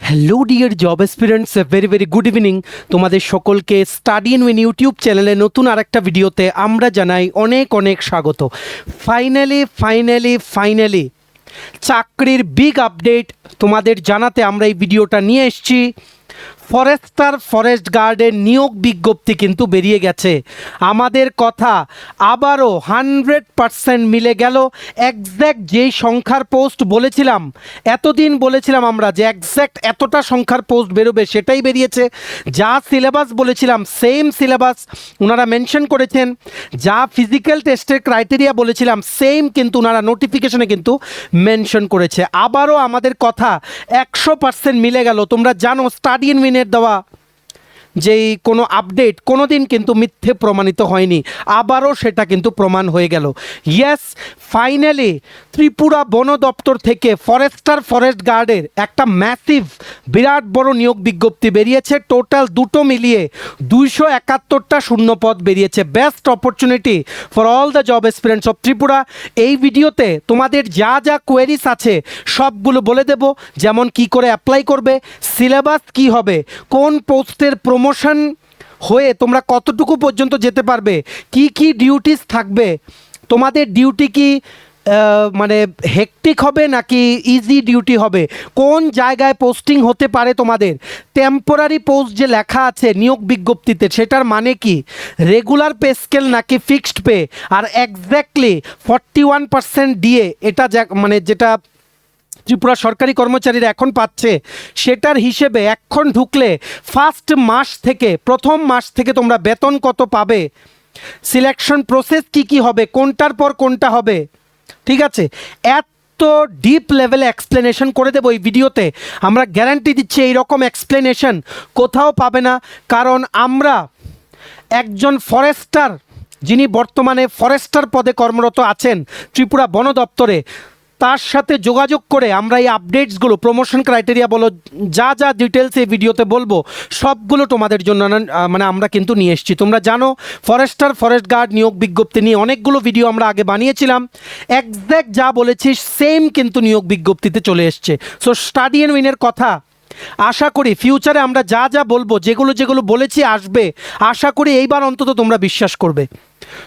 Hello dear job aspirants, very very good evening. তোমাদের সকলকে study in win YouTube চ্যানেলে নতুন আরেকটা ভিডিওতে আমরা জানাই অনেক অনেক স্বাগত। ফাইনালি চাকরির বিগ আপডেট তোমাদের জানাতে আমরা এই ভিডিওটা নিয়ে এসেছি। ফরেস্ট গার্ডের নিয়োগ বিজ্ঞপ্তি কিন্তু বেরিয়ে গেছে। আমাদের কথা আবারও 100% মিলে গেল। এক্স্যাক্ট যেই সংখ্যার পোস্ট বলেছিলাম, এতদিন বলেছিলাম আমরা যে এক্স্যাক্ট এতটা সংখ্যার পোস্ট বেরোবে, সেটাই বেরিয়েছে। যা সিলেবাস বলেছিলাম সেম সিলেবাস ওনারা মেনশন করেছেন। যা ফিজিক্যাল টেস্টের ক্রাইটেরিয়া বলেছিলাম সেম কিন্তু ওনারা নোটিফিকেশনে কিন্তু মেনশন করেছে। আবারও আমাদের কথা 100% মিলে গেল। তোমরা জানো স্টাডি ইন উইনের দেওয়া যেই কোনো আপডেট কোনো দিন কিন্তু মিথ্যে প্রমাণিত হয়নি, আবারও সেটা কিন্তু প্রমাণ হয়ে গেল। ইয়েস, ফাইনালি ত্রিপুরা বন দপ্তর থেকে ফরেস্ট গার্ডের একটা ম্যাসিভ বিরাট বড় নিয়োগ বিজ্ঞপ্তি বেরিয়েছে। টোটাল দুটো মিলিয়ে 271টা শূন্যপদ বেরিয়েছে। Best opportunity for all the job experience of Tripura. এই ভিডিওতে তোমাদের যা যা কোয়েরিস আছে সবগুলো বলে দেব, যেমন কি করে অ্যাপ্লাই করবে, সিলেবাস কি হবে, কোন পোস্টের প্রমোশন হয়ে তোমরা কতটুকু পর্যন্ত যেতে পারবে, কি কি ডিউটিস থাকবে, তোমাদের ডিউটি কি মানে হেকটিক হবে নাকি ইজি ডিউটি হবে, কোন জায়গায় পোস্টিং হতে পারে, তোমাদের টেম্পোরারি পোস্ট যে লেখা আছে নিয়োগ বিজ্ঞপ্তিতে সেটার মানে কি, রেগুলার পে স্কেল নাকি ফিক্সড পে, আর এক্স্যাক্টলি 41% ডিএ এটা মানে যেটা ত্রিপুরা সরকারি কর্মচারীরা এখন পাচ্ছে সেটার হিসেবে এখন ঢুকলে প্রথম মাস থেকে তোমরা বেতন কত পাবে, সিলেকশন প্রসেস কি হবে, কোনটার পর কোনটা হবে, ঠিক আছে, এত ডিপ লেভেলে এক্সপ্লেনেশন করে দেবো এই ভিডিওতে। আমরা গ্যারান্টি দিচ্ছি এইরকম এক্সপ্লেনেশন কোথাও পাবে না। কারণ আমরা একজন ফরেস্টার, যিনি বর্তমানে ফরেস্টার পদে কর্মরত আছেন ত্রিপুরা বন দপ্তরে, তার সাথে যোগাযোগ করে আমরা এই আপডেটসগুলো, প্রমোশন ক্রাইটেরিয়া বলো, যা যা ডিটেলস এই ভিডিওতে বলবো সবগুলো তোমাদের জন্য মানে আমরা কিন্তু নিয়ে এসেছি। তোমরা জানো ফরেস্ট গার্ড নিয়োগ বিজ্ঞপ্তি নিয়ে অনেকগুলো ভিডিও আমরা আগে বানিয়েছিলাম। এক্স্যাক্ট যা বলেছি সেম কিন্তু নিয়োগ বিজ্ঞপ্তিতে চলে এসছে। সো স্টাডি অ্যান্ড উইনের কথা আশা করি ফিউচারে আমরা যা যা বলবো, যেগুলো বলেছি আসবে, আশা করি এইবার অন্তত তোমরা বিশ্বাস করবে।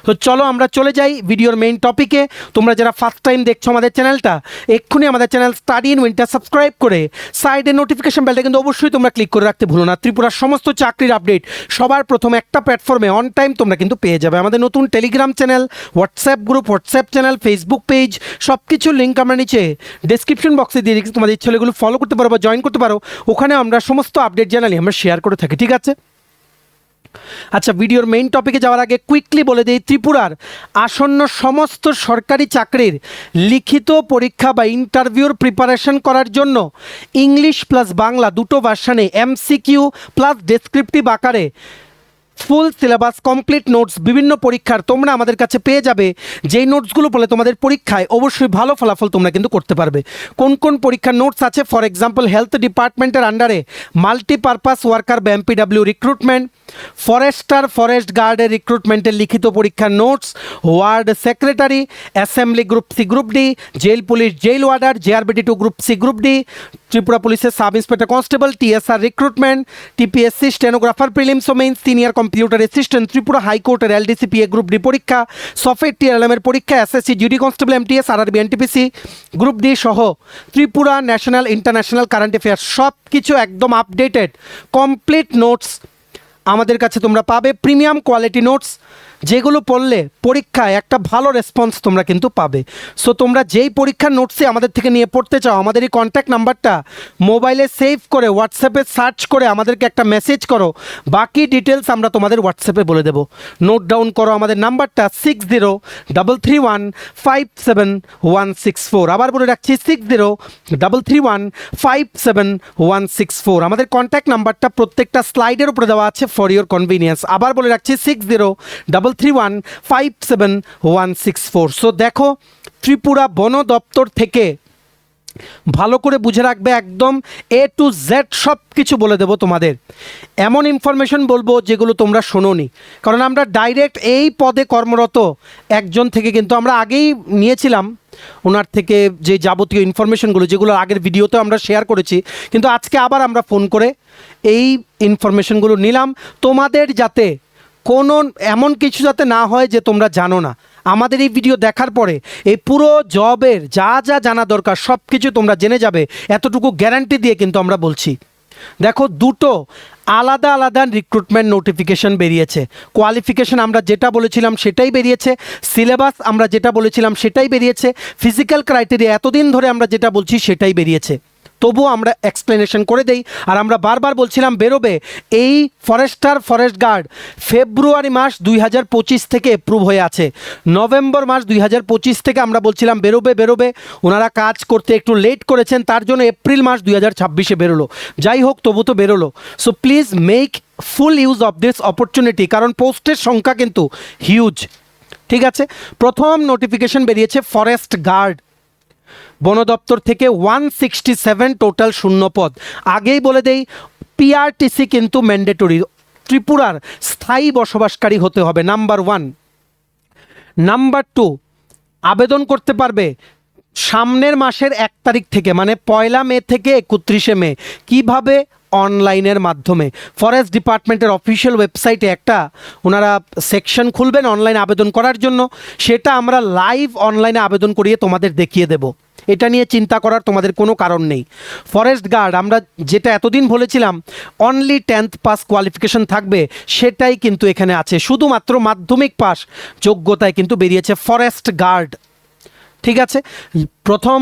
তো চলো আমরা চলে যাই ভিডিওর মেইন টপিকে। তোমরা যারা ফার্স্ট টাইম দেখছো আমাদের চ্যানেলটা, এক্ষুনি আমাদের চ্যানেল স্টাডি ইন উইনটা সাবস্ক্রাইব করে সাইডে নোটিফিকেশন বেলটা কিন্তু অবশ্যই তোমরা ক্লিক করে রাখতে ভুলো না। ত্রিপুরার সমস্ত চাকরির আপডেট সবার প্রথম একটা প্ল্যাটফর্মে অন টাইম তোমরা কিন্তু পেয়ে যাবে। আমাদের নতুন Telegram channel, WhatsApp group, WhatsApp channel, Facebook page, সব কিছুর লিঙ্ক আমরা নিচে ডেসক্রিপশন বক্সে দিয়ে রেখেছি। তোমাদের ইচ্ছে এগুলো ফলো করতে পারো বা জয়েন করতে পারো। ওখানে আমরা সমস্ত আপডেট জানালি আমরা শেয়ার করে থাকি, ঠিক আছে। আচ্ছা, ভিডিওর মেইন টপিকে যাওয়ার আগে কুইকলি বলে দিই, ত্রিপুরার আসন্ন সমস্ত সরকারি চাকরির লিখিত পরীক্ষা বা ইন্টারভিউর প্রিপারেশন করার জন্য ইংলিশ প্লাস বাংলা দুটো ভার্সানে এমসিকিউ প্লাস ডেসক্রিপটিভ আকারে ফুল সিলেবাস কমপ্লিট নোটস বিভিন্ন পরীক্ষার তোমরা আমাদের কাছে পেয়ে যাবে। যেই নোটসগুলো বলে তোমাদের পরীক্ষায় অবশ্যই ভালো ফলাফল তোমরা কিন্তু করতে পারবে। কোন কোন পরীক্ষার নোটস আছে, ফর এক্সাম্পল হেলথ ডিপার্টমেন্টের আন্ডারে মাল্টিপারপাস ওয়ার্কার বা এমপিডাব্লিউ রিক্রুটমেন্ট, ফরেস্ট গার্ডের রিক্রুটমেন্টের লিখিত পরীক্ষার notes, ward secretary, assembly group C group D, jail police jail warder, JRBT 2 group C group D, Tripura পুলিশের sub inspector constable, TSR recruitment, TPSC stenographer prelims ও main, senior computer assistant, Tripura হাইকোর্টের LDCPA group D পরীক্ষা, software টিআরএলএমের পরীক্ষা, SSC duty constable MTS, RRB NTPC group D সহ Tripura national international current affairs সব কিছু একদম আপডেটেড কমপ্লিট নোটস আমাদের কাছে তোমরা পাবে। প্রিমিয়াম কোয়ালিটি নোটস যেগুলো পড়লে পরীক্ষায় একটা ভালো রেসপন্স তোমরা কিন্তু পাবে। সো তোমরা যেই পরীক্ষার নোটসে আমাদের থেকে নিয়ে পড়তে চাও, আমাদের এই কন্ট্যাক্ট নাম্বারটা মোবাইলে সেভ করে হোয়াটসঅ্যাপে সার্চ করে আমাদেরকে একটা মেসেজ করো, বাকি ডিটেলস আমরা তোমাদের হোয়াটসঅ্যাপে বলে দেবো। নোট ডাউন করো আমাদের নাম্বারটা 6033157164। আবার বলে রাখছি 6033157164। আমাদের কন্ট্যাক্ট নাম্বারটা প্রত্যেকটা স্লাইডের উপরে দেওয়া আছে ফর ইউর কনভিনিয়েন্স। আবার বলে রাখছি 6033157164। সো দেখো ত্রিপুরা বন দপ্তর থেকে ভালো করে বুঝে রাখবে, একদম A to Z সব কিছু বলে দেবো তোমাদের। এমন ইনফরমেশন বলবো যেগুলো তোমরা শোনোনি, কারণ আমরা ডাইরেক্ট এই পদে কর্মরত একজন থেকে কিন্তু আমরা আগেই নিয়েছিলাম ওনার থেকে যে যাবতীয় ইনফরমেশনগুলো, যেগুলো আগের ভিডিওতে আমরা শেয়ার করেছি, কিন্তু আজকে আবার আমরা ফোন করে এই ইনফরমেশনগুলো নিলাম তোমাদের, যাতে কোনো এমন কিছু যাতে না হয় যে তোমরা জানো না। আমাদের এই ভিডিও দেখার পরে এই পুরো জবের যা যা জানা দরকার সব কিছু তোমরা জেনে যাবে, এতটুকু গ্যারান্টি দিয়ে কিন্তু আমরা বলছি। দেখো, দুটো আলাদা আলাদা রিক্রুটমেন্ট নোটিফিকেশন বেরিয়েছে। কোয়ালিফিকেশন আমরা যেটা বলেছিলাম সেটাই বেরিয়েছে, সিলেবাস আমরা যেটা বলেছিলাম সেটাই বেরিয়েছে, ফিজিক্যাল ক্রাইটেরিয়া এতদিন ধরে আমরা যেটা বলছি সেটাই বেরিয়েছে। তবুও আমরা এক্সপ্লেনেশন করে দেই, আর আমরা বারবার বলছিলাম বেরোবে এই ফরেস্ট গার্ড ফেব্রুয়ারি মাস 2025 থেকে অ্যাপ্রুভ হয়ে আছে, নভেম্বর মাস 2025 থেকে আমরা বলছিলাম বেরোবে। ওনারা কাজ করতে একটু লেট করেছেন, তার জন্য এপ্রিল মাস 2026-এ বেরোলো। যাই হোক, তবু তো বেরোলো। So please make full use of this opportunity, কারণ পোস্টের সংখ্যা কিন্তু হিউজ। ঠিক আছে, প্রথম নোটিফিকেশন বেরিয়েছে ফরেস্ট গার্ড, বন দপ্তর থেকে 167 টোটাল শূন্যপদ। আগেই বলে দেই, পিআরটিসি কিন্তু ম্যান্ডেটরি, ত্রিপুরার স্থায়ী বসবাসকারী হতে হবে, নাম্বার 1। নাম্বার 2, আবেদন করতে পারবে সামনের মাসের 1 তারিখ থেকে, মানে 1 মে থেকে 31 মে। কিভাবে? অনলাইনের মাধ্যমে। ফরেস্ট ডিপার্টমেন্টের অফিসিয়াল ওয়েবসাইটে একটা ওনারা সেকশন খুলবেন অনলাইন আবেদন করার জন্য, সেটা আমরা লাইভ অনলাইনে আবেদন করিয়ে তোমাদের দেখিয়ে দেব। এটা নিয়ে চিন্তা করার তোমাদের কোনো কারণ নেই। ফরেস্ট গার্ড আমরা যেটা এতদিন বলেছিলাম অনলি 10th পাস কোয়ালিফিকেশন থাকবে, সেটাই কিন্তু এখানে আছে। শুধুমাত্র মাধ্যমিক পাস যোগ্যতায় কিন্তু বেরিয়েছে ফরেস্ট গার্ড। ঠিক আছে, প্রথম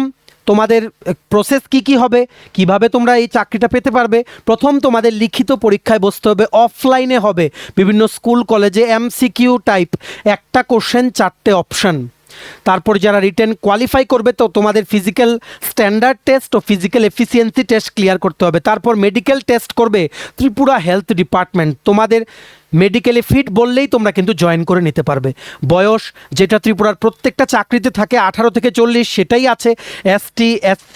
তোমাদের প্রসেস কি হবে, কিভাবে তোমরা এই চাকরিটা পেতে পারবে? প্রথম তোমাদের লিখিত পরীক্ষায় বসতে হবে, অফলাইনে হবে, বিভিন্ন স্কুল কলেজে MCQ টাইপ, একটা কোশ্চেন 4টে অপশন। তারপর যারা রিটেন কোয়ালিফাই করবে, তো তোমাদের ফিজিক্যাল স্ট্যান্ডার্ড টেস্ট ও ফিজিক্যাল এফিসিয়েন্সি টেস্ট ক্লিয়ার করতে হবে। তারপর মেডিকেল টেস্ট করবে ত্রিপুরা হেলথ ডিপার্টমেন্ট। তোমাদের মেডিকেলে ফিট বললেই তোমরা কিন্তু জয়েন করে নিতে পারবে। বয়স যেটা ত্রিপুরার প্রত্যেকটা চাকরিতে থাকে 18 থেকে 40, সেটাই আছে। ST SC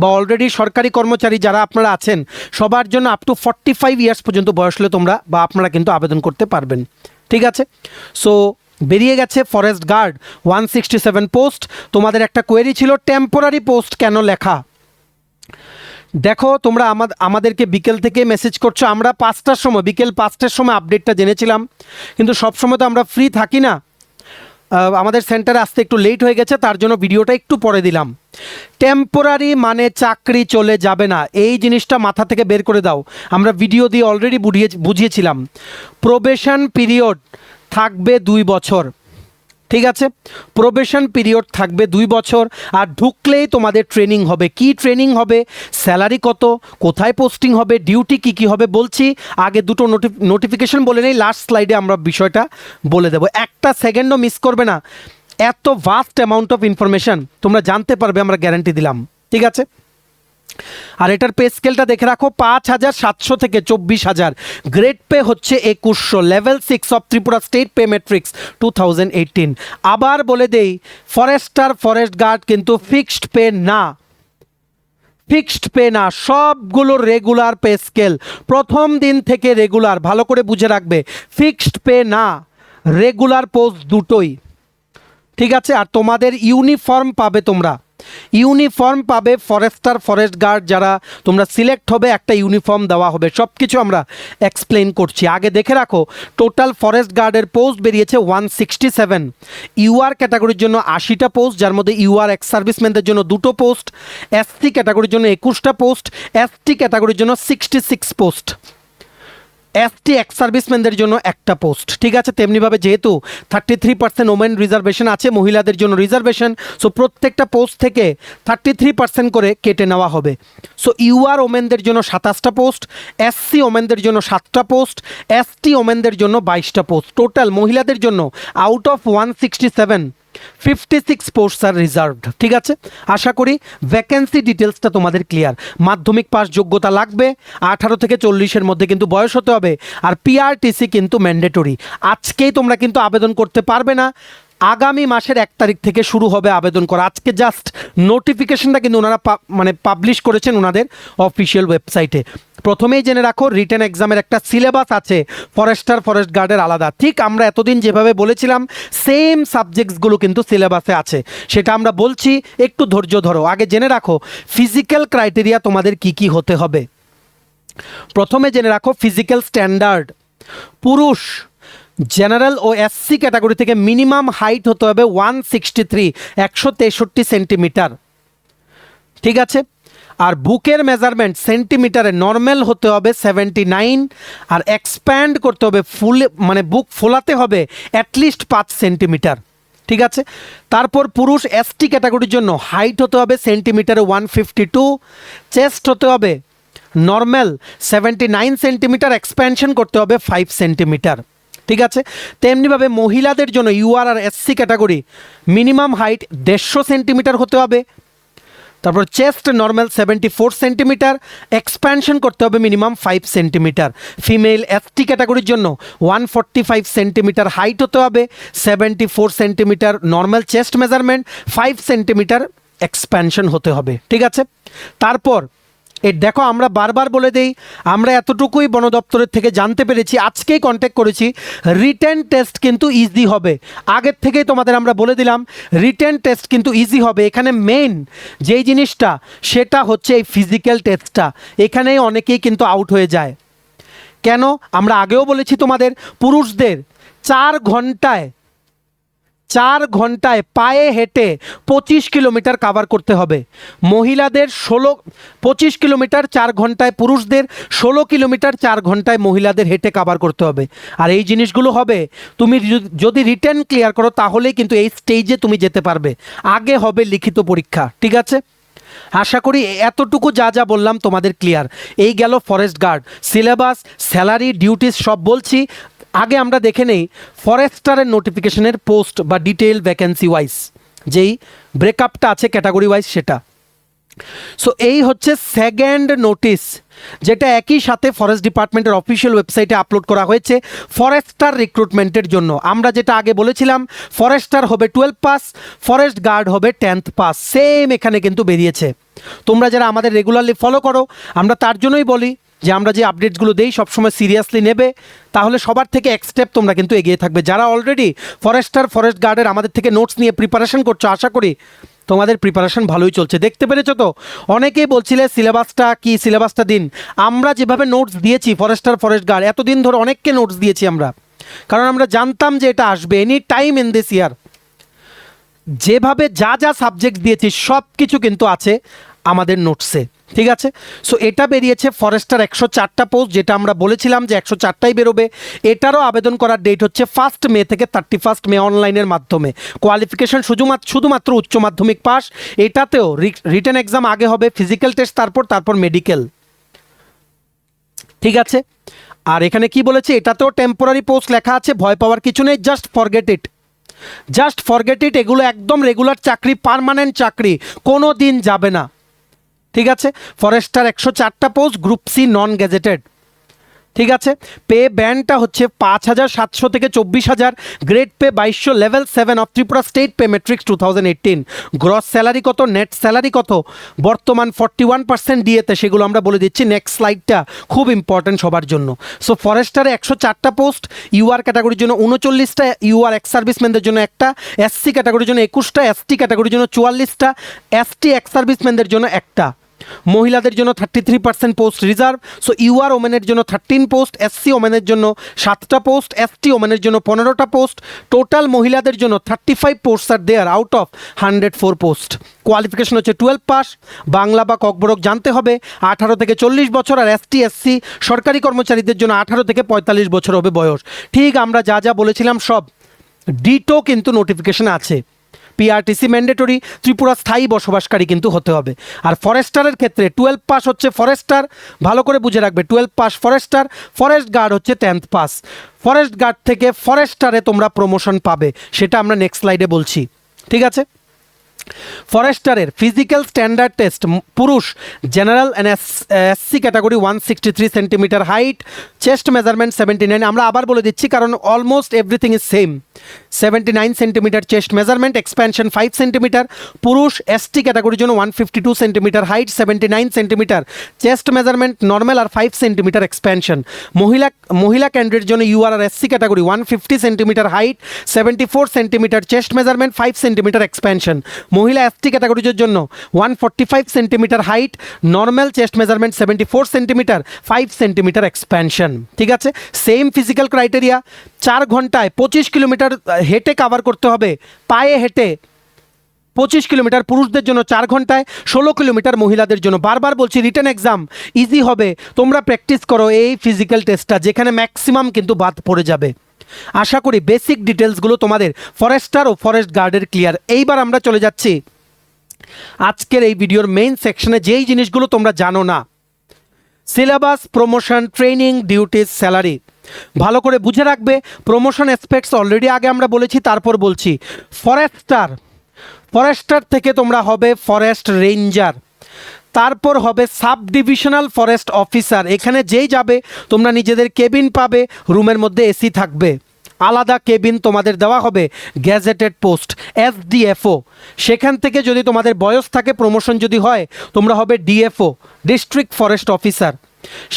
বা অলরেডি সরকারি কর্মচারী যারা আপনারা আছেন, সবার জন্য আপ টু 45 ইয়ার্স পর্যন্ত বয়স হলে তোমরা বা আপনারা কিন্তু আবেদন করতে পারবেন। ঠিক আছে, সো বেরিয়ে গেছে ফরেস্ট গার্ড 167 পোস্ট। তোমাদের একটা কোয়েরি ছিল টেম্পোরারি পোস্ট কেন লেখা। দেখো, তোমরা আমাদেরকে বিকেল থেকে মেসেজ করছো, আমরা 5টার সময়, বিকেল 5টার সময় আপডেটটা জেনেছিলাম, কিন্তু সবসময় তো আমরা ফ্রি থাকি না। আমাদের সেন্টারে আসতে একটু লেট হয়ে গেছে, তার জন্য ভিডিওটা একটু পরে দিলাম। টেম্পোরারি মানে চাকরি চলে যাবে না, এই জিনিসটা মাথা থেকে বের করে দাও। আমরা ভিডিও দিয়ে অলরেডি বুঝিয়েছিলাম। প্রবেশন পিরিয়ড থাকবে 2 বছর। ঠিক আছে, প্রবেশন পিরিয়ড থাকবে 2 বছর, আর ঢুকলেই তোমাদের ট্রেনিং হবে। কি ট্রেনিং হবে, স্যালারি কত, কোথায় পোস্টিং হবে, ডিউটি কি হবে বলছি। আগে দুটো নোটিফিকেশন বলে নেই, লাস্ট স্লাইডে আমরা বিষয়টা বলে দেবো। একটা সেকেন্ডও মিস করবে না, এত ভাস্ট অ্যামাউন্ট অফ ইনফরমেশন তোমরা জানতে পারবে, আমরা গ্যারান্টি দিলাম। ঠিক আছে, আর এটার পে স্কেলটা দেখে রাখো, 5,700 থেকে 24,000। গ্রেড পে হচ্ছে 2100, level 6 of Tripura state pay matrix 2018। আবার বলে দেই, ফরেস্ট গার্ড কিন্তু ফিক্সড পে না, ফিক্সড পে না, সবগুলো রেগুলার পে স্কেল। প্রথম দিন থেকে রেগুলার, ভালো করে বুঝে রাখবে, ফিক্সড পে না, রেগুলার পোস্ট দুটোই। ঠিক আছে, আর তোমাদের ইউনিফর্ম পাবে, তোমরা ইউনিফর্ম পাবে। ফরেস্ট গার্ড যারা তোমরা সিলেক্ট হবে, একটা ইউনিফর্ম দেওয়া হবে। সব কিছু আমরা এক্সপ্লেন করছি। আগে দেখে রাখো, টোটাল ফরেস্ট গার্ডের পোস্ট বেরিয়েছে 167। UR ক্যাটাগরির জন্য 80টা পোস্ট, যার মধ্যে UR এক্স সার্ভিসম্যানদের জন্য 2টো পোস্ট, SC ক্যাটাগরির জন্য 21টা পোস্ট, ST ক্যাটাগরির জন্য 66 পোস্ট, ST এক্স সার্ভিসম্যানদের জন্য একটা পোস্ট। ঠিক আছে, তেমনিভাবে যেহেতু 33% ওমেন রিজার্ভেশন আছে, মহিলাদের জন্য রিজার্ভেশন, সো প্রত্যেকটা পোস্ট থেকে 33% করে কেটে নেওয়া হবে। সো UR ওমেনদের জন্য 27টা পোস্ট, SC ওমেনদের জন্য 7টা পোস্ট, ST ওমেনদের জন্য 22টা পোস্ট। টোটাল মহিলাদের জন্য আউট অফ 167 56 পোস্টস আর রিজার্ভড। ঠিক আছে, আশা করি ভ্যাকেন্সি ডিটেলসটা তোমাদের ক্লিয়ার। মাধ্যমিক পাস যোগ্যতা লাগবে, 18 থেকে 40-এর মধ্যে কিন্তু বয়স হতে হবে, আর PRTC কিন্তু ম্যান্ডেটরি। আজকেই তোমরা কিন্তু আবেদন করতে পারবে না, আগামী মাসের 1 তারিখ থেকে শুরু হবে আবেদন করা। আজকে জাস্ট নোটিফিকেশনটা কিন্তু ওনারা পাবলিশ করেছেন ওনাদের অফিসিয়াল ওয়েবসাইটে। প্রথমেই জেনে রাখো, রিটেন এক্সামের একটা সিলেবাস আছে ফরেস্টার ফরেস্ট গার্ডের আলাদা। ঠিক আমরা এতদিন যেভাবে বলেছিলাম সেম সাবজেক্টসগুলো কিন্তু সিলেবাসে আছে, সেটা আমরা বলছি, একটু ধৈর্য ধরো। আগে জেনে রাখো ফিজিক্যাল ক্রাইটেরিয়া তোমাদের কি কি হতে হবে। প্রথমে জেনে রাখো ফিজিক্যাল স্ট্যান্ডার্ড। পুরুষ জেনারেল ও এসসি ক্যাটাগরি থেকে মিনিমাম হাইট হতে হবে 163 সেন্টিমিটার, ঠিক আছে। আর বুকের মেজারমেন্ট সেন্টিমিটারে নর্মাল হতে হবে 79, আর এক্সপ্যান্ড করতে হবে বুক ফোলাতে হবে অ্যাটলিস্ট 5 সেন্টিমিটার, ঠিক আছে। তারপর পুরুষ এসটি ক্যাটাগরির জন্য হাইট হতে হবে সেন্টিমিটারে 152, চেস্ট হতে হবে নর্মাল 79 সেন্টিমিটার, এক্সপ্যানশন করতে হবে 5 সেন্টিমিটার, ঠিক আছে। তেমনিভাবে মহিলাদের জন্য ইউআর আর SC category minimum height 150 centimetre হতে হবে। তারপর চেস্ট নর্মাল 74 সেন্টিমিটার, এক্সপ্যানশন করতে হবে মিনিমাম 5 সেন্টিমিটার। ফিমেল এসটি ক্যাটাগরির জন্য 145 সেন্টিমিটার হাইট হতে হবে, 74 centimetre normal chest measurement, 5 centimetre expansion হতে হবে, ঠিক আছে। তারপর দেখো আমরা বারবার বলে দেই, আমরা এতটুকুই বন দপ্তরের থেকে জানতে পেরেছি, আজকেই কন্ট্যাক্ট করেছি, রিটেন টেস্ট কিন্তু ইজি হবে। আগের থেকেই তোমাদের আমরা বলে দিলাম রিটেন টেস্ট কিন্তু ইজি হবে। এখানে মেইন যেই জিনিসটা সেটা হচ্ছে এই ফিজিক্যাল টেস্টটা, এখানেই অনেকেই কিন্তু আউট হয়ে যায়। কেন? আমরা আগেও বলেছি তোমাদের, পুরুষদের 4 ঘন্টায় পায়ে হেঁটে 25 কিলোমিটার কাভার করতে হবে, মহিলাদের 25 কিলোমিটার 4 ঘন্টায় পুরুষদের, 16 কিলোমিটার 4 ঘন্টায় মহিলাদের হেঁটে কাভার করতে হবে। আর এই জিনিসগুলো হবে তুমি যদি রিটেন ক্লিয়ার করো তাহলেই কিন্তু এই স্টেজে তুমি যেতে পারবে। আগে হবে লিখিত পরীক্ষা, ঠিক আছে। আশা করি এতটুকু যা যা বললাম তোমাদের ক্লিয়ার। এই গেল forest guard syllabus, salary, duties সব বলছি। আগে আমরা দেখে নেই ফরেস্টারের নোটিফিকেশনের পোস্ট বা ডিটেইল ভ্যাকেন্সি ওয়াইজ যেই ব্রেকআপটা আছে ক্যাটাগরি ওয়াইজ সেটা। সো এই হচ্ছে সেকেন্ড নোটিশ, যেটা একই সাথে ফরেস্ট ডিপার্টমেন্টের অফিসিয়াল ওয়েবসাইটে আপলোড করা হয়েছে ফরেস্টার রিক্রুটমেন্টের জন্য। আমরা যেটা আগে বলেছিলাম ফরেস্টার হবে 12 পাস, ফরেস্ট গার্ড হবে 10th পাস, সেম এখানে কিন্তু বেরিয়েছে। তোমরা যারা আমাদের রেগুলারলি ফলো করো, আমরা তার জন্যই বলি যে আমরা যে আপডেটসগুলো দেই সবসময় সিরিয়াসলি নেবে, তাহলে সবার থেকে এক স্টেপ তোমরা কিন্তু এগিয়ে থাকবে। যারা অলরেডি ফরেস্টার ফরেস্ট গার্ডের আমাদের থেকে নোটস নিয়ে প্রিপারেশন করছো, আশা করি তোমাদের প্রিপারেশন ভালোই চলছে। দেখতে পেরেছো তো, অনেকেই বলছিলে সিলেবাসটা দিন। আমরা যেভাবে নোটস দিয়েছি ফরেস্টার ফরেস্ট গার্ড, এতদিন ধরে অনেককে নোটস দিয়েছি আমরা, কারণ আমরা জানতাম যে এটা আসবে এনি টাইম ইন দিস ইয়ার। যেভাবে যা যা সাবজেক্ট দিয়েছি সব কিছু কিন্তু আছে আমাদের নোটসে, ঠিক আছে। সো এটা বেরিয়েছে ফরেস্টার 104টা পোস্ট, যেটা আমরা বলেছিলাম যে 104টাই বেরোবে। এটারও আবেদন করার ডেট হচ্ছে 1 মে থেকে 31 মে অনলাইনের মাধ্যমে। কোয়ালিফিকেশন শুধুমাত্র উচ্চ মাধ্যমিক পাস। এটাতেও রিটেন এক্সাম আগে হবে, ফিজিক্যাল টেস্ট তারপর মেডিকেল, ঠিক আছে। আর এখানে কি বলেছে, এটাতেও টেম্পোরারি পোস্ট লেখা আছে, ভয় পাওয়ার কিছু নেই, জাস্ট ফরগেট ইট। এগুলো একদম রেগুলার চাকরি, পার্মানেন্ট চাকরি, কোনো দিন যাবে না, ঠিক আছে। ফরেস্টার 104টা post, group C non gazetted, ঠিক আছে। পে ব্যান্ডটা হচ্ছে 5,700 থেকে 24,000, grade pay 2200, level 7 of Tripura state pay matrix 2018। Gross salary কত, নেট স্যালারি কত, বর্তমান 41% ডিএতে, সেগুলো আমরা বলে দিচ্ছি। নেক্সট স্লাইডটা খুব ইম্পর্টেন্ট সবার জন্য। সো ফরেস্টারে 104টা পোস্ট, ইউআর ক্যাটাগরির জন্য 39টা, ইউআর এক্স সার্ভিসম্যানদের জন্য একটা, এসসি ক্যাটাগরির জন্য 21টা, এসটি ক্যাটাগরির জন্য 44টা, এসটি এক্স সার্ভিসম্যানদের জন্য একটা। মহিলাদের জন্য 33% পোস্ট রিজার্ভ। সো ইউআর ওমেনের জন্য 13 পোস্ট, এসসি ওমেনের জন্য 7টা পোস্ট, এসটি ওমেনের জন্য 15টা পোস্ট। টোটাল মহিলাদের জন্য 35 পোস্ট আর there out of 104 post. Qualification হচ্ছে 12 পাস, বাংলা বা ককবরক জানতে হবে, 18 থেকে 40 বছর। আর এসটি এসসি সরকারি কর্মচারীদের জন্য 18 থেকে 45 বছর হবে বয়স। ঠিক আমরা যা যা বলেছিলাম সব ডিটো কিন্তু নোটিফিকেশন আছে। পিআরটিসি ম্যান্ডেটরি, ত্রিপুরা স্থায়ী বসবাসকারী কিন্তু হতে হবে। আর ফরেস্টারের ক্ষেত্রে 12 পাস হচ্ছে ফরেস্টার, ভালো করে বুঝে রাখবে, 12 পাস ফরেস্টার, ফরেস্ট গার্ড হচ্ছে 10th পাস। ফরেস্ট গার্ড থেকে ফরেস্টারে তোমরা প্রমোশন পাবে, সেটা আমরা নেক্সট স্লাইডে বলছি, ঠিক আছে। ফরেস্টারের ফিজিক্যাল স্ট্যান্ডার্ড টেস্ট পুরুষ general and SC category 163 centimetre height, chest measurement 79, আমরা আবার বলে দিচ্ছি কারণ almost everything is same. 79 centimetre chest measurement, expansion 5 centimetre. পুরুষ এসটি ক্যাটাগরির জন্য 152 centimetre height, 79 centimetre chest measurement normal আর 5 সেন্টিমিটার এক্সপ্যানশন। মহিলা ক্যান্ডিডেট জন্য ইউআর আর SC category 150 centimetre height, 74 centimetre chest measurement, 5 centimetre expansion. মহিলা এসটি ক্যাটাগরিজের জন্য 145 centimetre height, normal chest measurement 74 centimetre, 5 centimetre expansion. ঠিক আছে, সেম ফিজিক্যাল ক্রাইটেরিয়া। 4 ঘন্টায় 25 kilometre হেঁটে কাভার করতে হবে, পায়ে হেঁটে 25 কিলোমিটার পুরুষদের জন্য, 4 ঘন্টায় 16 কিলোমিটার মহিলাদের জন্য। বারবার বলছি রিটেন এক্সাম ইজি হবে, তোমরা প্র্যাকটিস করো এই ফিজিক্যাল টেস্টটা, যেখানে ম্যাক্সিমাম কিন্তু বাদ পড়ে যাবে। আশা করি বেসিক ডিটেলসগুলো তোমাদের ফরেস্টার ও ফরেস্ট গার্ডের ক্লিয়ার। এইবার আমরা চলে যাচ্ছি আজকের এই ভিডিওর মেইন সেকশনে, যেই জিনিসগুলো তোমরা জানো না। Syllabus, promotion, training, duties, salary ভালো করে বুঝে রাখবে। প্রমোশন অ্যাসপেক্টস অলরেডি আগে আমরা বলেছি, তারপর বলছি। ফরেস্টার থেকে তোমরা হবে ফরেস্ট রেঞ্জার, তারপর হবে সাব ডিভিশনাল ফরেস্ট অফিসার। এখানে যেই যাবে তোমরা নিজেদের কেবিন পাবে, রুমের মধ্যে এসি থাকবে, আলাদা কেবিন তোমাদের দেওয়া হবে। গ্যাজেটেড পোস্ট এসডিএফও, সেখান থেকে যদি তোমাদের বয়স থাকে, প্রমোশন যদি হয়, তোমরা হবে ডিএফও, ডিস্ট্রিক্ট ফরেস্ট অফিসার।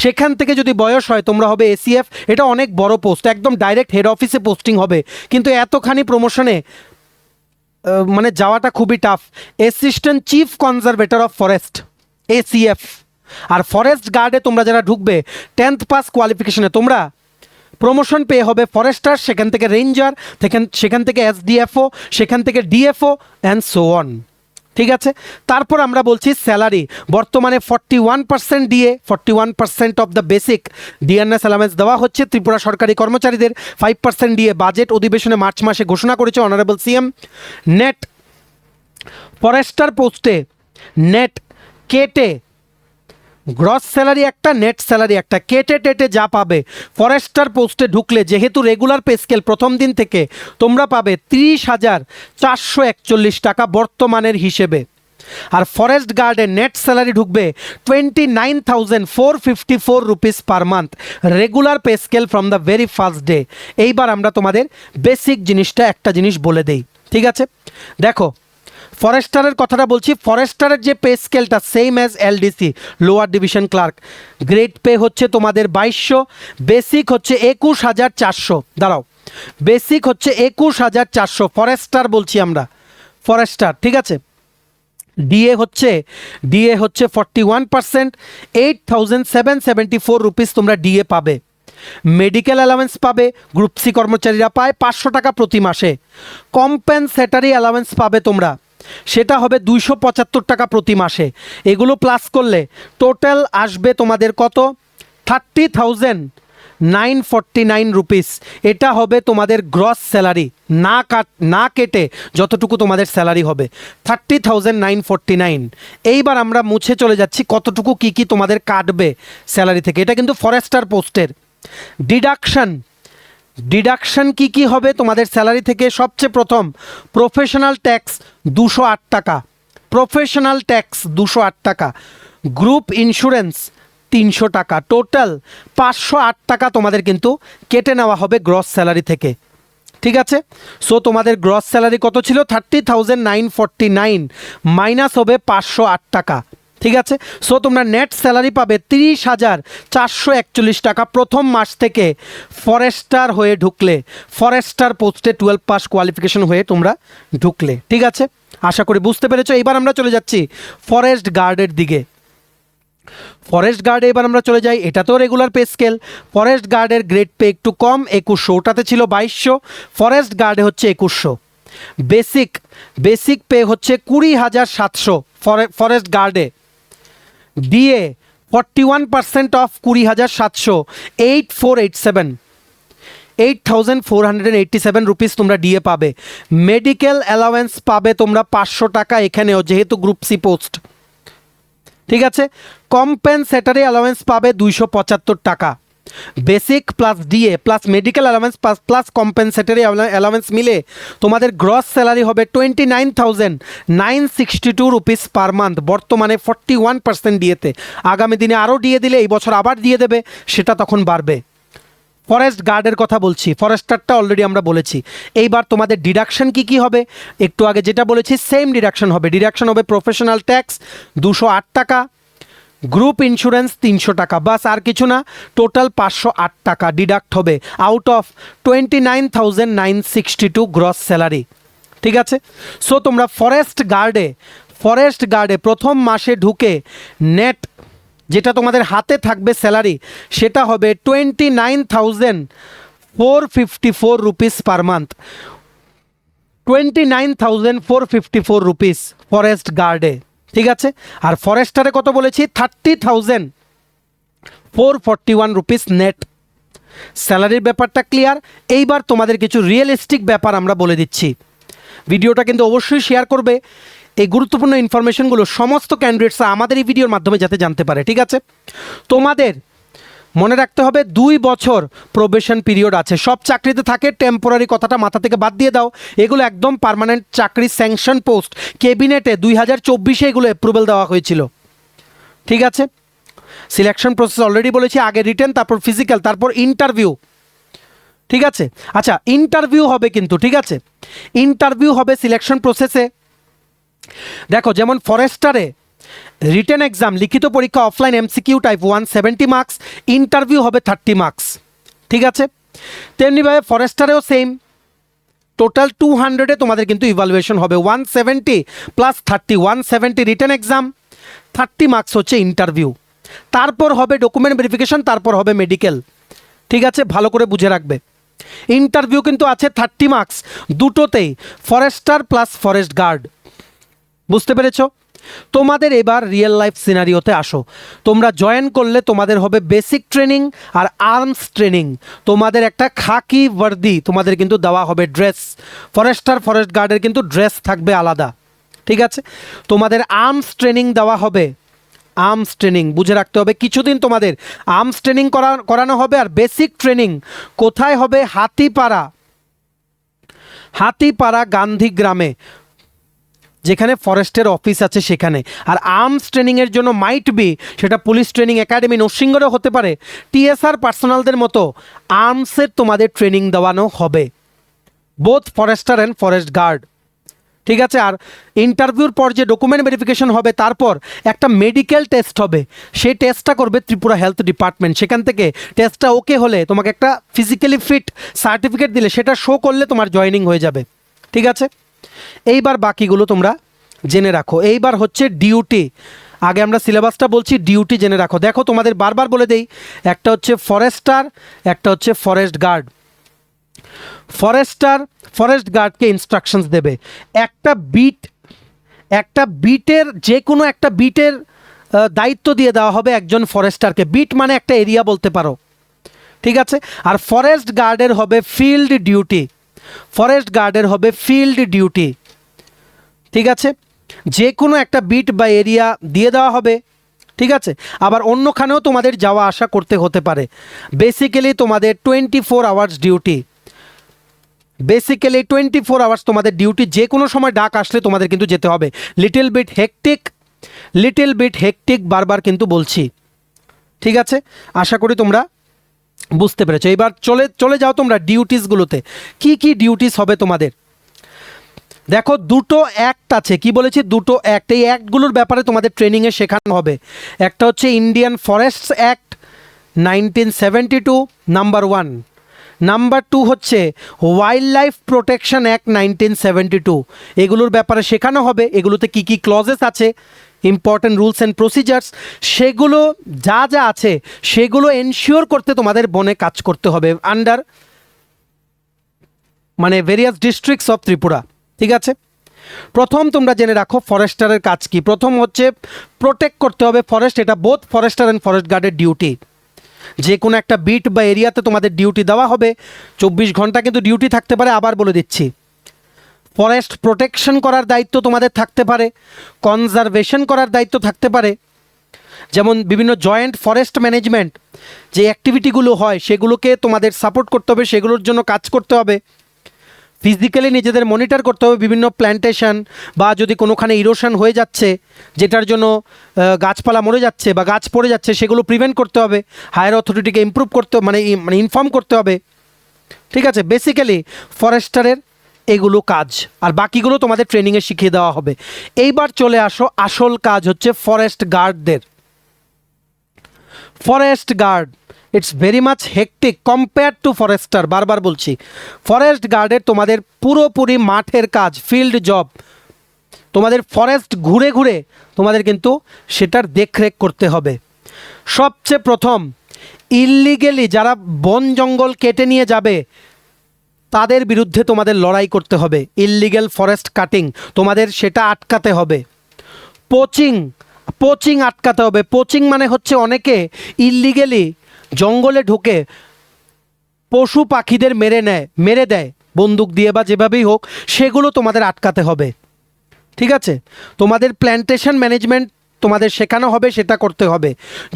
সেখান থেকে যদি বয়স হয় তোমরা হবে এসিএফ। এটা অনেক বড় পোস্ট, একদম ডাইরেক্ট হেড অফিসে পোস্টিং হবে, কিন্তু এতখানি প্রমোশনে মানে যাওয়াটা খুবই tough. Assistant chief conservator of forest, ACF. আর ফরেস্ট গার্ডে তোমরা যারা ঢুকবে 10th পাস কোয়ালিফিকেশনে তোমরা প্রমোশন পেয়ে হবে ফরেস্টার, সেখান থেকে রেঞ্জার, সেখান থেকে এসডিএফও, সেখান থেকে ডিএফও অ্যান্ড সো অন। ঠিক আছে, তারপর আমরা বলছি স্যালারি। বর্তমানে 41% DA, 41% of the basic DNS allowance দেওয়া হচ্ছে ত্রিপুরা সরকারি কর্মচারীদের। 5% ডিএ বাজেট অধিবেশনে মার্চ মাসে ঘোষণা করেছে অনারেবল সিএম। নেট ফরেস্টার পোস্টে নেট কেটে গ্রস স্যালারি একটা, নেট স্যালারি একটা, কেটে টেটে যা পাবে ফরেস্টার পোস্টে ঢুকলে, যেহেতু রেগুলার পে স্কেল প্রথম দিন থেকে, তোমরা পাবে 30,441 টাকা বর্তমানের হিসেবে। আর ফরেস্ট গার্ডে নেট স্যালারি ঢুকবে 29,454 rupees per month, regular pay scale from the very first day. এইবার আমরা তোমাদের বেসিক জিনিসটা একটা জিনিস বলে দেই। ঠিক আছে, দেখো ফরেস্টারের কথাটা বলছি। ফরেস্টারের যে পে স্কেলটা same as LDC, lower division clerk. Grade pay হচ্ছে তোমাদের 2200, বেসিক হচ্ছে 21,400। দাঁড়াও, বেসিক হচ্ছে 21,400 ফরেস্টার বলছি আমরা, ফরেস্টার। ঠিক আছে, ডিএ হচ্ছে 41%, 8,774 রুপিস তোমরা ডিএ পাবে। মেডিকেল অ্যালাওয়েন্স পাবে, গ্রুপ সি কর্মচারীরা পায় 500 টাকা প্রতি মাসে। কম্পেনসেটারি অ্যালাওয়েন্স পাবে তোমরা, সেটা হবে 275 টাকা প্রতি মাসে। এগুলো প্লাস করলে টোটাল আসবে তোমাদের কত? 30,949 রুপিস। এটা হবে তোমাদের গ্রস স্যালারি, না কেটে যতটুকু তোমাদের স্যালারি হবে 30,949। এইবার আমরা মুছে চলে যাচ্ছি কতটুকু কি তোমাদের কাটবে স্যালারি থেকে। এটা কিন্তু ফরেস্টার পোস্টের। ডিডাকশন কি হবে তোমাদের স্যালারি থেকে? সবচেয়ে প্রথম প্রফেশনাল ট্যাক্স 208 টাকা, প্রফেশনাল ট্যাক্স 208 টাকা, গ্রুপ ইন্স্যুরেন্স 300 টাকা, টোটাল 508 টাকা তোমাদের কিন্তু কেটে নেওয়া হবে গ্রস স্যালারি থেকে। ঠিক আছে, সো তোমাদের গ্রস স্যালারি কত ছিল? 30,949 মাইনাস হবে 508 টাকা। ঠিক আছে, সো তোমরা নেট স্যালারি পাবে 30,441 টাকা প্রথম মাস থেকে ফরেস্টার হয়ে ঢুকলে, ফরেস্টার পোস্টে 12 পাস কোয়ালিফিকেশন হয়ে তোমরা ঢুকলে। ঠিক আছে, আশা করি বুঝতে পেরেছো। এবার আমরা চলে যাচ্ছি ফরেস্ট গার্ডের দিকে। ফরেস্ট গার্ডে এবার আমরা চলে যাই, এটা তো রেগুলার পে স্কেল। ফরেস্ট গার্ডের গ্রেড পে একটু কম, 2100, ওটাতে ছিল 2200, ফরেস্ট গার্ডে হচ্ছে 2100। বেসিক পে হচ্ছে 20,700 ফরেস্ট গার্ডে। ডিএ 41% অফ 20,700, 8,487 রুপিস তোমরা ডিএ পাবে। মেডিকেল অ্যালাওয়েন্স পাবে তোমরা 500 টাকা এখানেও, যেহেতু গ্রুপ সি পোস্ট। ঠিক আছে, কম্পেনসেটারি অ্যালাওয়েন্স পাবে 275 টাকা। Basic plus DA plus medical allowance plus compensatory allowance মিলে তোমাদের গ্রস স্যালারি হবে 29,962 রুপিস পার মান্থ, বর্তমানে 41% ডিএতে। আগামী দিনে আরও ডিএ দিলে এই বছর আবার দিয়ে দেবে, সেটা তখন বাড়বে। ফরেস্ট গার্ডের কথা বলছি, ফরেস্টারটা অলরেডি আমরা বলেছি। এইবার তোমাদের ডিডাকশন কি কি হবে, একটু আগে যেটা বলেছি সেম ডিডাকশন হবে। ডিডাকশন হবে প্রফেশনাল ট্যাক্স 208 টাকা, গ্রুপ ইন্স্যুরেন্স 300 টাকা, বাস আর কিছু না। টোটাল 508 টাকা ডিডাক্ট হবে আউট অফ 29,962 গ্রস স্যালারি। ঠিক আছে, সো তোমরা ফরেস্ট গার্ডে প্রথম মাসে ঢুকে নেট যেটা তোমাদের হাতে থাকবে স্যালারি, সেটা হবে 29,454 rupees per month. 29,454 rupees forest গার্ডে। ঠিক আছে, আর ফরেস্টারে কত বলেছি, 30,441 রুপিস নেট। স্যালারির ব্যাপারটা ক্লিয়ার। এইবার তোমাদের কিছু রিয়েলিস্টিক ব্যাপার আমরা বলে দিচ্ছি। ভিডিওটা কিন্তু অবশ্যই শেয়ার করবে, এই গুরুত্বপূর্ণ ইনফরমেশনগুলো সমস্ত ক্যান্ডিডেটসরা আমাদের এই ভিডিওর মাধ্যমে যাতে জানতে পারে। ঠিক আছে, তোমাদের মনে রাখতে হবে 2 বছর প্রবেশন পিরিয়ড আছে। সব চাকরিতে থাকে, টেম্পোরারি কথাটা মাথা থেকে বাদ দিয়ে দাও, এগুলো একদম পার্মানেন্ট চাকরি, স্যাংশন পোস্ট। ক্যাবিনেটে 2024-এ এগুলো অ্যাপ্রুভাল দেওয়া হয়েছিল। ঠিক আছে, সিলেকশন প্রসেস অলরেডি বলেছি, আগে রিটেন, তারপর ফিজিক্যাল, তারপর ইন্টারভিউ। ঠিক আছে, আচ্ছা ইন্টারভিউ হবে কিন্তু, ঠিক আছে ইন্টারভিউ হবে সিলেকশন প্রসেসে। দেখো যেমন ফরেস্টারে রিটেন এক্সাম লিখিত পরীক্ষা offline MCQ type 170 marks, interview হবে 30 মার্কস। ঠিক আছে, তেমনিভাবে ফরেস্টারেও সেম, টোটাল 200-এ তোমাদের কিন্তু ইভালুয়েশন হবে, 170 প্লাস 30, 170 রিটেন এক্সাম, 30 মার্কস হচ্ছে ইন্টারভিউ। তারপর হবে ডকুমেন্ট ভেরিফিকেশন, তারপর হবে মেডিকেল। ঠিক আছে, ভালো করে বুঝে রাখবে। ইন্টারভিউ কিন্তু আছে 30 মার্কস দুটোতেই, ফরেস্টার প্লাস ফরেস্ট গার্ড। বুঝতে পেরেছো? তোমাদের এবার রিয়েল লাইফ সিনারিওতে আসো। তোমরা জয়েন করলে তোমাদের হবে বেসিক ট্রেনিং আর আর্মস ট্রেনিং। তোমাদের একটা খাকি বর্দি তোমাদের কিন্তু দেওয়া হবে, ড্রেস। ফরেস্টার ফরেস্ট গার্ডের কিন্তু ড্রেস থাকবে আলাদা। ঠিক আছে, তোমাদের আর্মস ট্রেনিং দেওয়া হবে। আর্মস ট্রেনিং বুঝে রাখতে হবে, কিছুদিন তোমাদের আর্মস ট্রেনিং করানো হবে। আর বেসিক ট্রেনিং কোথায় হবে, হাতিপাড়া গান্ধীগ্রামে, যেখানে ফরেস্টের অফিস আছে সেখানে। আর আর্মস ট্রেনিংয়ের জন্য মাইট বি সেটা পুলিশ ট্রেনিং একাডেমি নরসিংগড়ে হতে পারে, টিএসআর পার্সোনালদের মতো আর্মসের তোমাদের ট্রেনিং দেওয়ানো হবে, both forester and forest guard. ঠিক আছে, আর ইন্টারভিউর পর যে ডকুমেন্ট ভেরিফিকেশন হবে, তারপর একটা মেডিকেল টেস্ট হবে, সেই টেস্টটা করবে ত্রিপুরা হেলথ ডিপার্টমেন্ট। সেখান থেকে টেস্টটা ওকে হলে তোমাকে একটা ফিজিক্যালি ফিট সার্টিফিকেট দিলে, সেটা শো করলে তোমার জয়েনিং হয়ে যাবে। ঠিক আছে, এইবার বাকিগুলো তোমরা জেনে রাখো। এইবার হচ্ছে ডিউটি। আগে আমরা সিলেবাসটা বলছি, ডিউটি জেনে রাখো। দেখো তোমাদের বারবার বলে দেই, একটা হচ্ছে ফরেস্টার, একটা হচ্ছে ফরেস্ট গার্ড। ফরেস্ট গার্ডকে ইনস্ট্রাকশনস দেবে। একটা বিটের যে কোনো একটা বিটের দায়িত্ব দিয়ে দেওয়া হবে একজন ফরেস্টারকে। বিট মানে একটা এরিয়া বলতে পারো। ঠিক আছে, আর ফরেস্ট গার্ডের হবে ফিল্ড ডিউটি। ঠিক আছে, যে কোনো একটা বিট বা এরিয়া দিয়ে দেওয়া হবে। ঠিক আছে, আবার অন্যখানেও তোমাদের যাওয়া আসা করতে হতে পারে। বেসিক্যালি তোমাদের 24 আওয়ার্স ডিউটি, তোমাদের ডিউটি। যে কোনো সময় ডাক আসলে তোমাদের কিন্তু যেতে হবে। লিটল বিট হেকটিক বারবার কিন্তু বলছি। ঠিক আছে, আশা করি তোমরা বুঝতে পেরেছো। এবার চলে যাও তোমরা ডিউটিসগুলোতে। কি কি ডিউটিস হবে তোমাদের। দেখো দুটো অ্যাক্ট আছে, কি বলেছি, দুটো অ্যাক্ট। এই অ্যাক্টগুলোর ব্যাপারে তোমাদের ট্রেনিংয়ে শেখানো হবে। একটা হচ্ছে Indian forests act 1972 number 1, number 2 হচ্ছে ওয়াইল্ড লাইফ প্রোটেকশন অ্যাক্ট 1972। এগুলোর ব্যাপারে শেখানো হবে। এগুলোতে কি কি ক্লজেস আছে, ইম্পর্টেন্ট রুলস অ্যান্ড প্রসিজার্স, সেগুলো যা আছে সেগুলো এনশিওর করতে তোমাদের বনে কাজ করতে হবে under various districts of Tripura. ঠিক আছে, প্রথম তোমরা জেনে রাখো ফরেস্টারের কাজ কি। প্রথম হচ্ছে প্রোটেক্ট করতে হবে ফরেস্ট। এটা বোথ ফরেস্টার অ্যান্ড ফরেস্ট গার্ডের ডিউটি। যে কোনো একটা বিট বা এরিয়াতে তোমাদের ডিউটি দেওয়া হবে, 24 ঘন্টা কিন্তু ডিউটি থাকতে পারে। আবার বলে দিচ্ছি, ফরেস্ট প্রোটেকশন করার দায়িত্ব তোমাদের থাকতে পারে, কনজারভেশন করার দায়িত্ব থাকতে পারে, যেমন বিভিন্ন জয়েন্ট ফরেস্ট ম্যানেজমেন্ট যে অ্যাক্টিভিটিগুলো হয় সেগুলোকে তোমাদের সাপোর্ট করতে হবে, সেগুলোর জন্য কাজ করতে হবে। ফিজিক্যালি নিজেদের মনিটর করতে হবে বিভিন্ন প্ল্যান্টেশন বা যদি কোনোখানে ইরোশন হয়ে যাচ্ছে যেটার জন্য গাছপালা মরে যাচ্ছে বা গাছ পড়ে যাচ্ছে সেগুলো প্রিভেন্ট করতে হবে, হায়ার অথরিটিকে ইমপ্রুভ করতে মানে ইনফর্ম করতে হবে। ঠিক আছে, বেসিক্যালি ফরেস্টারের এগুলো কাজ, আর বাকিগুলো তোমাদের ট্রেনিংয়ে শিখিয়ে দেওয়া হবে। এইবার চলে আসো, আসল কাজ হচ্ছে ফরেস্ট গার্ডদের। Forest guard it's very much hectic compare to forester. বারবার বলছি, ফরেস্ট গার্ডের তোমাদের পুরোপুরি মাঠের কাজ, ফিল্ড জব। তোমাদের ফরেস্ট ঘুরে ঘুরে তোমাদের কিন্তু সেটার দেখরেখ করতে হবে। সবচেয়ে প্রথম, ইললিগেলি যারা বন জঙ্গল কেটে নিয়ে যাবে তাদের বিরুদ্ধে তোমাদের লড়াই করতে হবে। ইললিগেল ফরেস্ট কাটিং তোমাদের সেটা আটকাতে হবে। পোচিং আটকাতে হবে। পোচিং মানে হচ্ছে অনেকে ইললিগেলি জঙ্গলে ঢুকে পশু পাখিদের মেরে দেয় বন্দুক দিয়ে বা যেভাবেই হোক, সেগুলো তোমাদের আটকাতে হবে। ঠিক আছে, তোমাদের প্ল্যান্টেশন ম্যানেজমেন্ট তোমাদের শেখানো হবে, সেটা করতে হবে।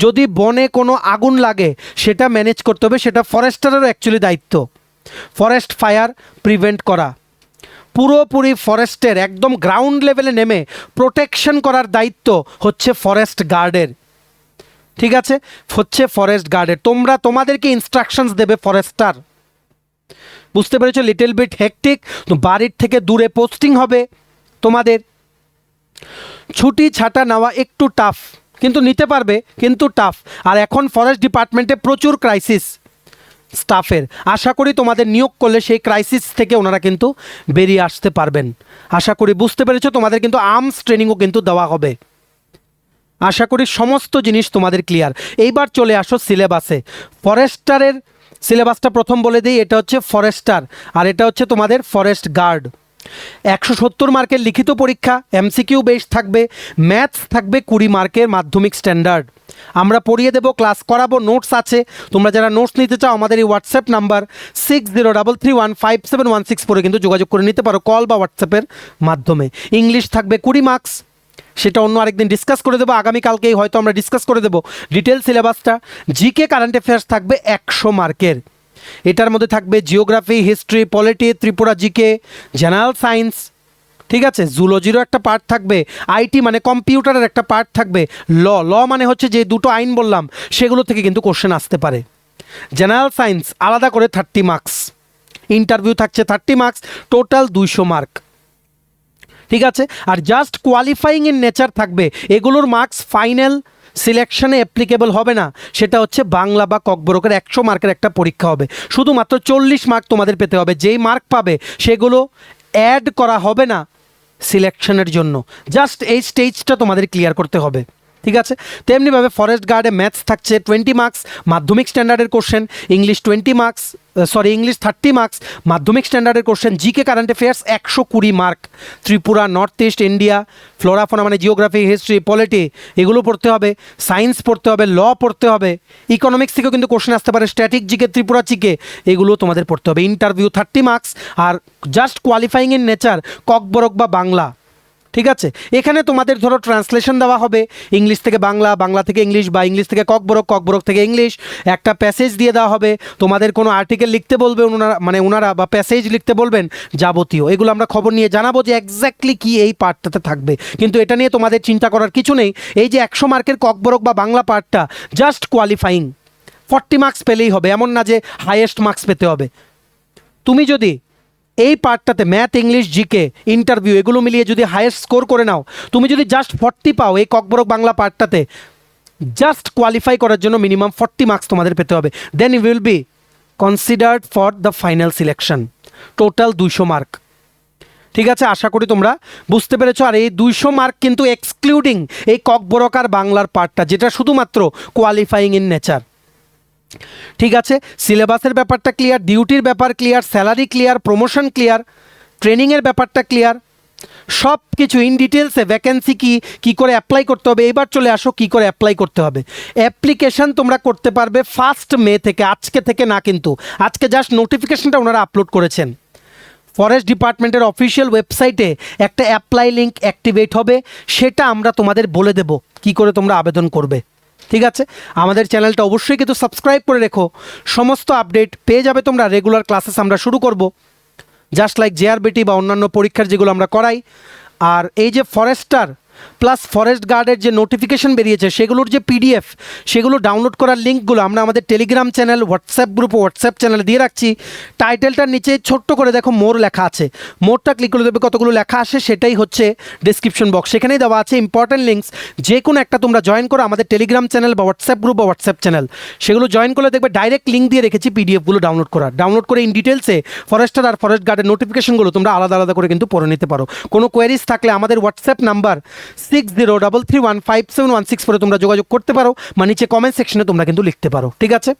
যদি বনে কোনো আগুন লাগে সেটা ম্যানেজ করতে হবে, সেটা ফরেস্টারেরও অ্যাকচুয়ালি দায়িত্ব। ফরেস্ট ফায়ার প্রিভেন্ট করা, পুরোপুরি ফরেস্টের একদম গ্রাউন্ড লেভেলে নেমে প্রোটেকশন করার দায়িত্ব হচ্ছে ফরেস্ট গার্ডের। ঠিক আছে, হচ্ছে ফরেস্ট গার্ডের। তোমাদেরকে ইনস্ট্রাকশনস দেবে ফরেস্টার। বুঝতে পেরেছো? লিটল বিট হেকটিক, বাড়ির থেকে দূরে পোস্টিং হবে তোমাদের। ছুটি ছাটা নেওয়া একটু টাফ, কিন্তু নিতে পারবে, কিন্তু টাফ। আর এখন ফরেস্ট ডিপার্টমেন্টে প্রচুর ক্রাইসিস স্টাফের। আশা করি তোমাদের নিয়োগ করলে সেই ক্রাইসিস থেকে ওনারা কিন্তু বেরিয়ে আসতে পারবেন। আশা করি বুঝতে পেরেছো। তোমাদের কিন্তু আর্মস ট্রেনিংও কিন্তু দেওয়া হবে। আশা করি সমস্ত জিনিস তোমাদের ক্লিয়ার। এইবার চলে আসো সিলেবাসে। ফরেস্টারের সিলেবাসটা প্রথম বলে দিই, এটা হচ্ছে ফরেস্টার আর এটা হচ্ছে তোমাদের ফরেস্ট গার্ড। 170 মার্কের লিখিত পরীক্ষা, এমসিকিউ বেস থাকবে, ম্যাথস থাকবে 20 মার্কের মাধ্যমিক স্ট্যান্ডার্ড। আমরা পড়িয়ে দেবো, ক্লাস করাবো, নোটস আছে। তোমরা যারা নোটস নিতে চাও আমাদের এই হোয়াটসঅ্যাপ নাম্বার 6033157164 পরে কিন্তু যোগাযোগ করে নিতে পারো, কল বা হোয়াটসঅ্যাপের মাধ্যমে। ইংলিশ থাকবে 20 মার্কস, সেটা অন্য আরেকদিন ডিসকাস করে দেবো, আগামীকালকেই হয়তো আমরা ডিসকাস করে দেবো ডিটেল সিলেবাসটা। জিকে কারেন্ট অ্যাফেয়ার্স থাকবে 100 মার্কের। এটার মধ্যে থাকবে geography, history, polity, Tripura GK, general science. ঠিক আছে, জুলজিরও একটা পার্ট থাকবে, আইটি মানে কম্পিউটারের একটা পার্ট থাকবে, ল মানে হচ্ছে যে দুটো আইন বললাম সেগুলো থেকে কিন্তু কোশ্চেন আসতে পারে। জেনারেল সায়েন্স আলাদা করে 30 মার্কস, ইন্টারভিউ থাকছে 30 মার্কস, টোটাল 200 মার্ক। ঠিক আছে, আর জাস্ট কোয়ালিফাইং ইন নেচার থাকবে, এগুলোর মার্কস ফাইনাল সিলেকশনে অ্যাপ্লিকেবল হবে না। সেটা হচ্ছে বাংলা বা ককবরকের 100 মার্কের একটা পরীক্ষা হবে, শুধুমাত্র 40 মার্ক তোমাদের পেতে হবে। যেই মার্ক পাবে সেগুলো অ্যাড করা হবে না সিলেকশনের জন্য, জাস্ট এই স্টেজটা তোমাদের ক্লিয়ার করতে হবে। ঠিক আছে, তেমনিভাবে ফরেস্ট গার্ডে ম্যাথস থাকছে 20 মার্কস, মাধ্যমিক স্ট্যান্ডার্ডের question. English 20 marks, English 30 marks, মাধ্যমিক স্ট্যান্ডার্ডের question. GK current affairs 120 mark, Tripura, north east India, flora fauna মানে জিওগ্রাফি, হিস্ট্রি, পলিটি এগুলো পড়তে হবে। সায়েন্স পড়তে হবে, ল পড়তে হবে, ইকোনমিক্স থেকেও কিন্তু কোশ্চেন আসতে পারে, স্ট্যাটিক জিকে, ত্রিপুরা জিকে এগুলো তোমাদের পড়তে হবে। ইন্টারভিউ 30 মার্কস, আর just qualifying in nature Kokborok বা বাংলা। ঠিক আছে, এখানে তোমাদের ধরো ট্রান্সলেশন দেওয়া হবে, ইংলিশ থেকে বাংলা, বাংলা থেকে ইংলিশ বা ইংলিশ থেকে ককবরক, ককবরক থেকে ইংলিশ। একটা প্যাসেজ দিয়ে দেওয়া হবে, তোমাদের কোনো আর্টিকেল লিখতে বলবে ওনারা বা প্যাসেজ লিখতে বলবেন, যাবতীয় এগুলো আমরা খবর নিয়ে জানাবো যে এক্স্যাক্টলি কি এই পার্টটাতে থাকবে। কিন্তু এটা নিয়ে তোমাদের চিন্তা করার কিছু নেই। এই যে 100 মার্কের ককবরক বা বাংলা পার্টটা জাস্ট কোয়ালিফাইং 40 মার্কস পেলেই হবে, এমন না যে হাইয়েস্ট মার্কস পেতে হবে। তুমি যদি এই পার্টটাতে ম্যাথ, ইংলিশ, জিকে, ইন্টারভিউ এগুলো মিলিয়ে যদি হাইয়েস্ট স্কোর করে নাও, তুমি যদি জাস্ট 40 পাও এই ককবরক বাংলা পার্টটাতে, জাস্ট কোয়ালিফাই করার জন্য মিনিমাম 40 মার্কস তোমাদের পেতে হবে। Then you will be considered for the final selection. Total 200 mark. ঠিক আছে, আশা করি তোমরা বুঝতে পেরেছো। আর এই 200 মার্ক কিন্তু এক্সক্লুডিং এই ককবরক আর বাংলার পার্টটা, যেটা শুধুমাত্র কোয়ালিফাইং ইন নেচার। ঠিক আছে, সিলেবাসের ব্যাপারটা ক্লিয়ার, ডিউটির ব্যাপার clear, salary clear, promotion clear, ট্রেনিংয়ের ব্যাপারটা ক্লিয়ার, সব কিছু ইন ডিটেলসে। ভ্যাকেন্সি কী করে অ্যাপ্লাই করতে হবে, এবার চলে আসো কী করে অ্যাপ্লাই করতে হবে। অ্যাপ্লিকেশান তোমরা করতে পারবে 1 মে থেকে, আজকে থেকে না, কিন্তু আজকে জাস্ট নোটিফিকেশানটা ওনারা আপলোড করেছেন। ফরেস্ট ডিপার্টমেন্টের অফিসিয়াল ওয়েবসাইটে একটা অ্যাপ্লাই লিঙ্ক অ্যাক্টিভেট হবে, সেটা আমরা তোমাদের বলে দেব কি করে তোমরা আবেদন করবে। ঠিক আছে, আমাদের চ্যানেলটা অবশ্যই কিন্তু সাবস্ক্রাইব করে রেখো, সমস্ত আপডেট পেয়ে যাবে তোমরা। রেগুলার ক্লাসেস আমরা শুরু করব, জাস্ট লাইক জেআরবিটি বা অন্যান্য পরীক্ষার যেগুলো আমরা করাই। আর এই যে ফরেস্টার প্লাস ফরেস্ট গার্ডের যে নোটিফিকেশন বেরিয়েছে সেগুলোর যে পিডিএফ, সেগুলো ডাউনলোড করার লিঙ্কগুলো আমরা আমাদের টেলিগ্রাম চ্যানেল, হোয়াটসঅ্যাপ গ্রুপ ও হোয়াটসঅ্যাপ চ্যানেলে দিয়ে রাখছি। টাইটেলটার নিচে ছোট্ট করে দেখো মোর লেখা আছে, মোরটা ক্লিক করে দেবে, কতগুলো লেখা আসে সেটাই হচ্ছে ডিসক্রিপশন বক্স, সেখানেই দেওয়া আছে ইম্পর্টেন্ট লিঙ্কস। যে কোনো একটা তোমরা জয়েন করো, আমাদের টেলিগ্রাম চ্যানেল বা হোয়াটসঅ্যাপ গ্রুপ বা হোয়াটসঅ্যাপ চ্যানেল, সেগুলো জয়েন করলে দেখবে ডাইরেক্ট লিঙ্ক দিয়ে রেখেছি পিডিএফগুলো ডাউনলোড করার। ডাউনলোড করে ইন ডিটেলসে ফরেস্টার আর ফরেস্ট গার্ডের নোটিফিকেশনগুলো তোমরা আলাদা আলাদা করে কিন্তু পড়ে নিতে পারো। কোনো কোয়েরিজ থাকলে আমাদের হোয়াটসঅ্যাপ নাম্বার 6033157164 তোমরা যোগাযোগ করতে পারো, বা নিচে কমেন্ট সেকশনে তোমরা কিন্তু লিখতে পারো। ঠিক আছে,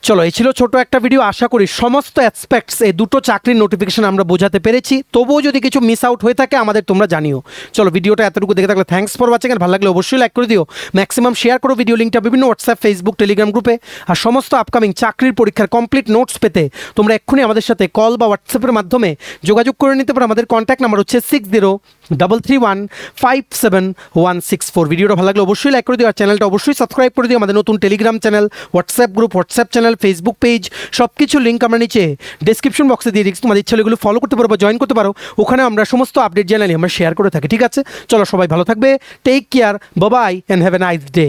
চলো এই ছিল ছোট একটা ভিডিও। আশা করি সমস্ত অ্যাসপেক্টস এই দুটো চাকরির নোটিফিকেশন আমরা বোঝাতে পেরেছি। তবুও যদি কিছু মিস আউট হয়ে থাকে আমাদের তোমরা জানিও। চলো, ভিডিওটা এতটুকু দেখে থাকলে থ্যাঙ্কস ফর ওয়াচিং, আর ভালো লাগলে অবশ্যই লাইক করে দিও, ম্যাক্সিমাম শেয়ার করো ভিডিও লিঙ্কটা বিভিন্ন হোয়াটসঅ্যাপ, ফেসবুক, টেলিগ্রাম গ্রুপে। আর সমস্ত আপকামিং চাকরির পরীক্ষার কমপ্লিট নোটস পেতে তোমরা এক্ষুনি আমাদের সাথে কল বা হোয়াটসঅ্যাপের মাধ্যমে যোগাযোগ করে নিতে পারো। আমাদের কন্ট্যাক্ট নাম্বার হচ্ছে 6033157164। ভিডিওটা ভালো লাগলে অবশ্যই লাইক করে দিও, আর চ্যানেলটা অবশ্যই সাবস্ক্রাইব করে দিও। আমাদের নতুন Telegram channel, WhatsApp group, WhatsApp channel, Facebook page, সব কিছু লিঙ্ক আমরা নিচে ডেসক্রিপশন বক্সে দিয়ে দিচ্ছি। তোমাদের ইচ্ছা হলে এগুলো ফলো করতে পারো বা জয়েন করতে পারো, ওখানে আমরা সমস্ত আপডেট জানালি আমরা শেয়ার করে থাকি। ঠিক আছে, চলো সবাই ভালো থাকবে, take care, bye bye and have a nice day.